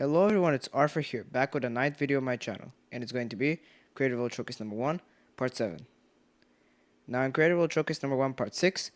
Hello everyone, it's Arthur here, back with a ninth video on my channel, and it's going to be Creative World Showcase number 1, part 7. Now in Creative World Showcase number 1, part 6,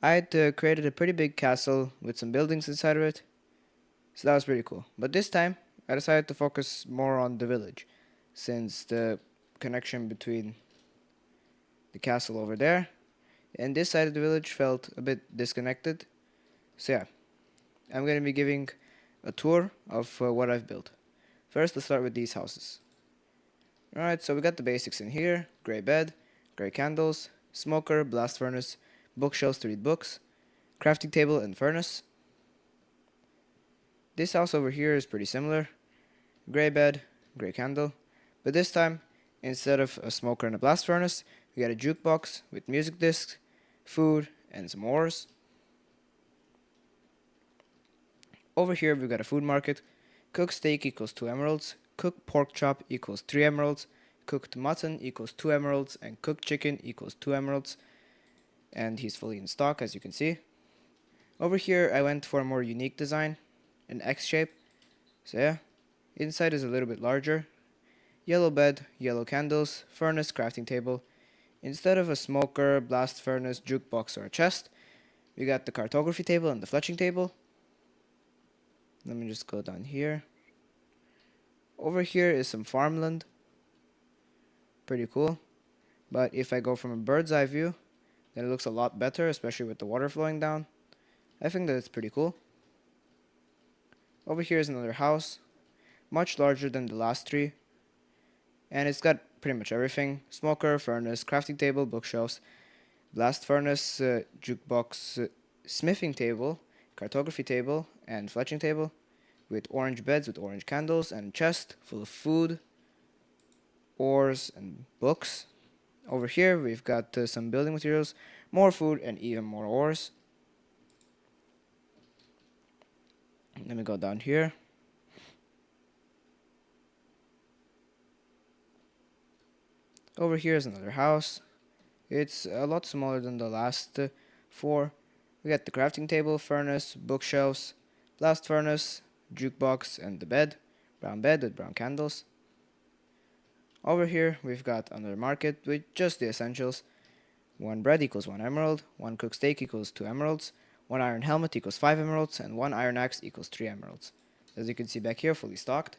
I had created a pretty big castle with some buildings inside of it, so that was pretty cool. But this time, I decided to focus more on the village, since the connection between the castle over there and this side of the village felt a bit disconnected. So yeah, I'm going to be giving a tour of what I've built. First, let's start with these houses. Alright, so we got the basics in here: gray bed, gray candles, smoker, blast furnace, bookshelves to read books, crafting table and furnace. This house over here is pretty similar: gray bed, gray candle, but this time, instead of a smoker and a blast furnace, we got a jukebox with music discs, food, and some ores. Over here we've got a food market. Cooked steak equals 2 emeralds, cooked pork chop equals 3 emeralds, cooked mutton equals 2 emeralds, and cooked chicken equals 2 emeralds. And he's fully in stock, as you can see. Over here I went for a more unique design, an X shape. So yeah, inside is a little bit larger. Yellow bed, yellow candles, furnace, crafting table. Instead of a smoker, blast furnace, jukebox, or a chest, we got the cartography table and the fletching table. Let me just go down here. Over here is some farmland. Pretty cool. But if I go from a bird's eye view, then it looks a lot better, especially with the water flowing down. I think that it's pretty cool. Over here is another house, much larger than the last three. And it's got pretty much everything: smoker, furnace, crafting table, bookshelves, blast furnace, jukebox, smithing table, cartography table, and fletching table, with orange beds with orange candles, and a chest full of food, ores, and books. Over here we've got some building materials, more food, and even more ores. Let me go down here. Over here is another house. It's a lot smaller than the last four. We got the crafting table, furnace, bookshelves, blast furnace, jukebox, and the bed. Brown bed with brown candles. Over here we've got another market with just the essentials. 1 bread equals 1 emerald, 1 cooked steak equals 2 emeralds, 1 iron helmet equals 5 emeralds, and 1 iron axe equals 3 emeralds. As you can see back here, fully stocked.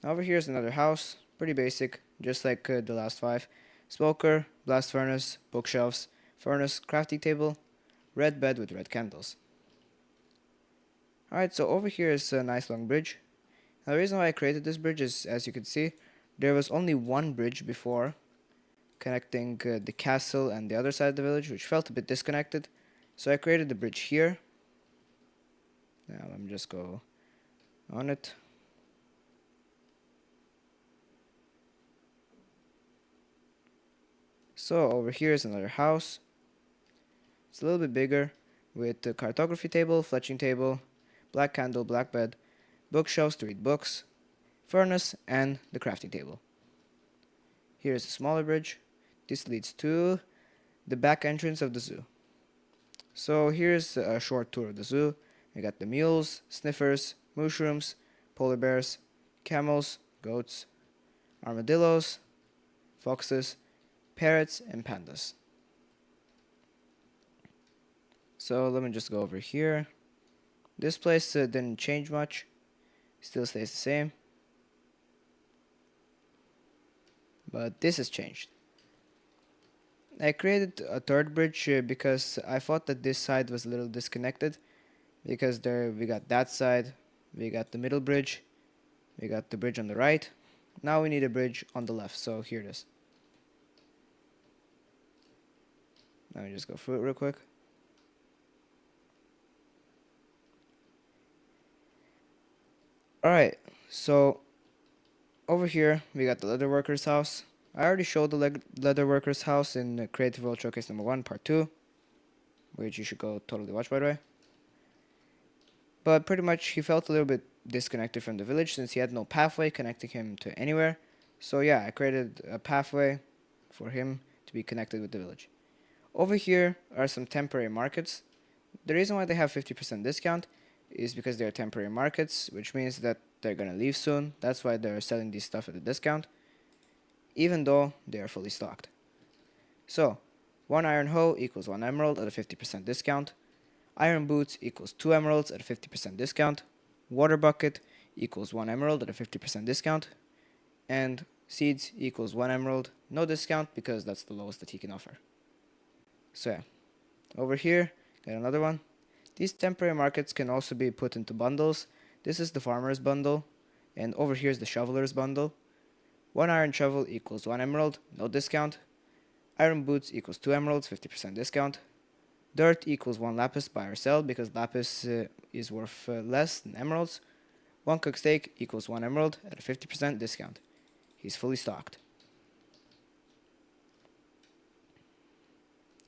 Over here is another house, pretty basic, just like the last 5. Smoker, blast furnace, bookshelves, furnace, crafting table, red bed with red candles. Alright, so over here is a nice long bridge. Now the reason why I created this bridge is, as you can see, there was only one bridge before, connecting the castle and the other side of the village, which felt a bit disconnected. So I created the bridge here. Now let me just go on it. So over here is another house. It's a little bit bigger, with the cartography table, fletching table, black candle, black bed, bookshelves to read books, furnace, and the crafting table. Here is a smaller bridge. This leads to the back entrance of the zoo. So here's a short tour of the zoo. We got the mules, sniffers, mushrooms, polar bears, camels, goats, armadillos, foxes, parrots, and pandas. So let me just go over here. This place didn't change much, still stays the same, but this has changed. I created a third bridge because I thought that this side was a little disconnected, because there we got that side, we got the middle bridge, we got the bridge on the right. Now we need a bridge on the left, so here it is. Let me just go through it real quick. Alright, so over here we got the leather worker's house. I already showed the leather worker's house in Creative World Showcase number 1, part 2, which you should go totally watch, by the way. But pretty much he felt a little bit disconnected from the village since he had no pathway connecting him to anywhere. So yeah, I created a pathway for him to be connected with the village. Over here are some temporary markets. The reason why they have 50% discount is because they're temporary markets, which means that they're gonna leave soon. That's why they're selling these stuff at a discount, even though they are fully stocked. So, 1 iron hoe equals 1 emerald at a 50% discount. Iron boots equals 2 emeralds at a 50% discount. Water bucket equals 1 emerald at a 50% discount. And seeds equals 1 emerald, no discount because that's the lowest that he can offer. So yeah, over here, got another one. These temporary markets can also be put into bundles. This is the farmer's bundle, and over here is the shoveler's bundle. 1 iron shovel equals 1 emerald, no discount. Iron boots equals 2 emeralds, 50% discount. Dirt equals 1 lapis, buy or sell, because lapis is worth less than emeralds. 1 cooked steak equals 1 emerald at a 50% discount. He's fully stocked.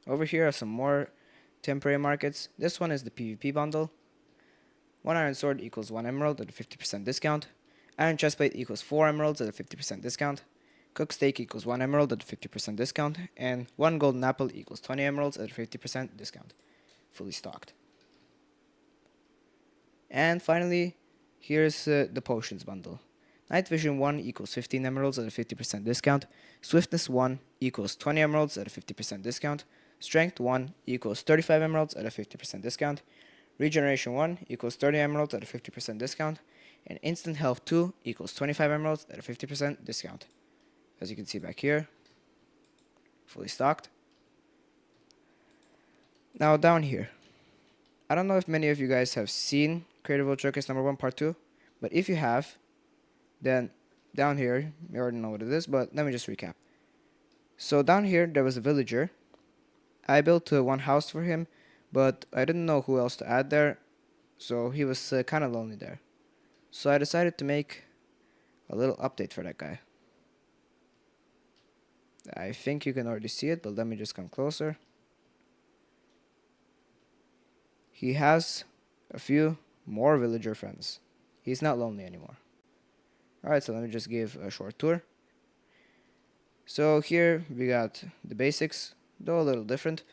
Over here are some more temporary markets. This one is the PvP bundle. 1 iron sword equals 1 emerald at a 50% discount. Iron chestplate equals 4 emeralds at a 50% discount. Cooked steak equals 1 emerald at a 50% discount. And 1 golden apple equals 20 emeralds at a 50% discount. Fully stocked. And finally, here's the potions bundle. Night vision 1 equals 15 emeralds at a 50% discount. Swiftness 1 equals 20 emeralds at a 50% discount. Strength 1 equals 35 emeralds at a 50% discount. Regeneration 1 equals 30 emeralds at a 50% discount. And instant health 2 equals 25 emeralds at a 50% discount. As you can see back here, fully stocked. Now down here, I don't know if many of you guys have seen Creative World Showcase number 1 part 2, but if you have, then down here, you already know what it is, but let me just recap. So down here, there was a villager. I built one house for him, but I didn't know who else to add there, so he was kind of lonely there. So I decided to make a little update for that guy. I think you can already see it, but let me just come closer. He has a few more villager friends. He's not lonely anymore. Alright, so let me just give a short tour. So here we got the basics, though a little different.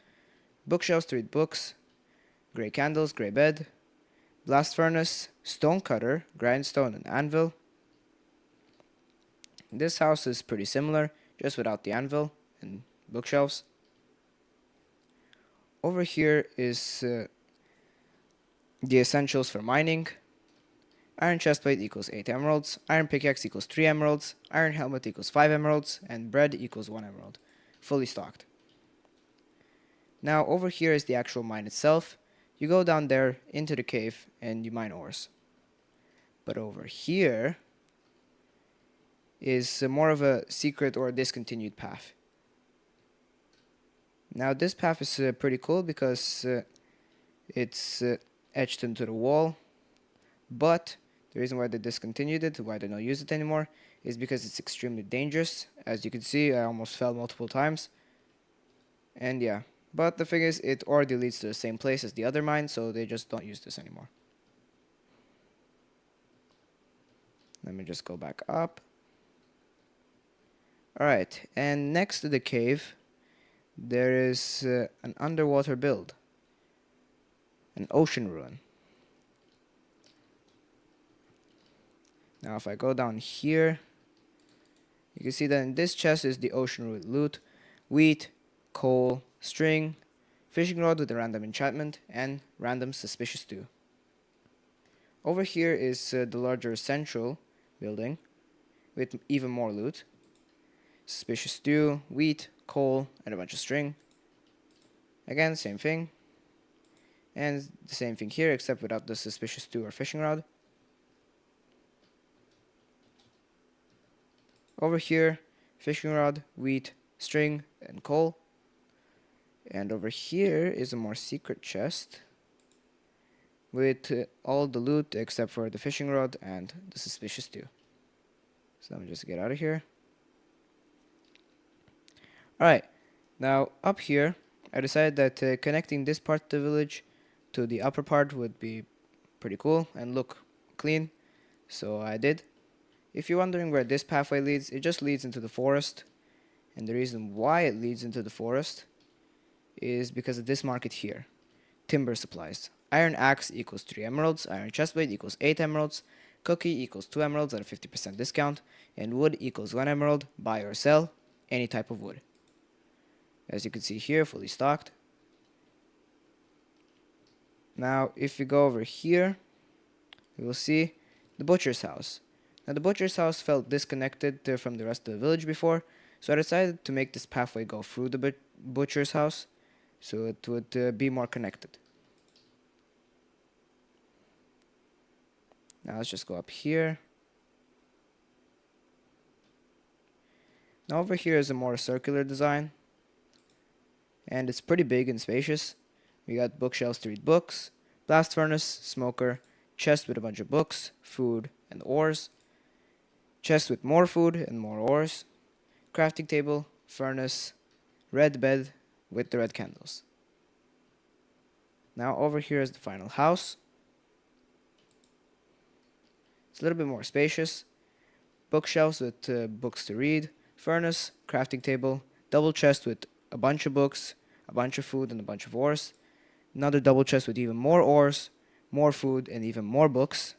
Bookshelves to read books, grey candles, grey bed, blast furnace, stone cutter, grindstone and anvil. This house is pretty similar, just without the anvil and bookshelves. Over here is the essentials for mining. Iron chestplate equals 8 emeralds, iron pickaxe equals 3 emeralds, iron helmet equals 5 emeralds, and bread equals 1 emerald. Fully stocked. Now over here is the actual mine itself. You go down there into the cave and you mine ores. But over here is more of a secret or a discontinued path. Now this path is pretty cool because it's etched into the wall, but the reason why they discontinued it, why they don't use it anymore, is because it's extremely dangerous. As you can see, I almost fell multiple times. And yeah, but the thing is, it already leads to the same place as the other mine, so they just don't use this anymore. Let me just go back up. Alright, and next to the cave, there is an underwater build. An ocean ruin. Now if I go down here, you can see that in this chest is the ocean ruin loot. Wheat, coal, string, fishing rod with a random enchantment, and random suspicious stew. Over here is the larger central building with even more loot. Suspicious stew, wheat, coal, and a bunch of string. Again, same thing. And the same thing here, except without the suspicious stew or fishing rod. Over here, fishing rod, wheat, string, and coal. And over here is a more secret chest with all the loot except for the fishing rod and the suspicious stew. So let me just get out of here. Alright, now up here, I decided that connecting this part of the village to the upper part would be pretty cool and look clean, so I did. If you're wondering where this pathway leads, it just leads into the forest, and the reason why it leads into the forest is because of this market here, timber supplies. Iron axe equals 3 emeralds. Iron chestplate equals 8 emeralds. Cookie equals 2 emeralds at a 50% discount. And wood equals 1 emerald. Buy or sell any type of wood. As you can see here, fully stocked. Now, if you go over here, you will see the butcher's house. Now, the butcher's house felt disconnected from the rest of the village before, so I decided to make this pathway go through the butcher's house so it would be more connected. Now, let's just go up here. Now, over here is a more circular design, and it's pretty big and spacious. We got bookshelves to read books, blast furnace, smoker, chest with a bunch of books, food, and ores, chest with more food and more ores, crafting table, furnace, red bed with the red candles. Now over here is the final house. It's a little bit more spacious. Bookshelves with books to read, furnace, crafting table, double chest with a bunch of books, a bunch of food, and a bunch of ores. Another double chest with even more ores, more food, and even more books.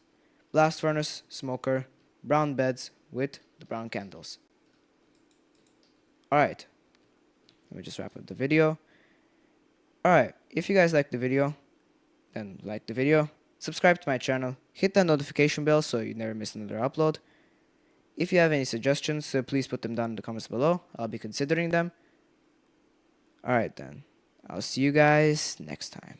Blast furnace, smoker, brown beds with the brown candles. Alright, let me just wrap up the video. Alright, if you guys liked the video, then like the video, subscribe to my channel, hit that notification bell so you never miss another upload. If you have any suggestions, please put them down in the comments below. I'll be considering them. Alright then, I'll see you guys next time.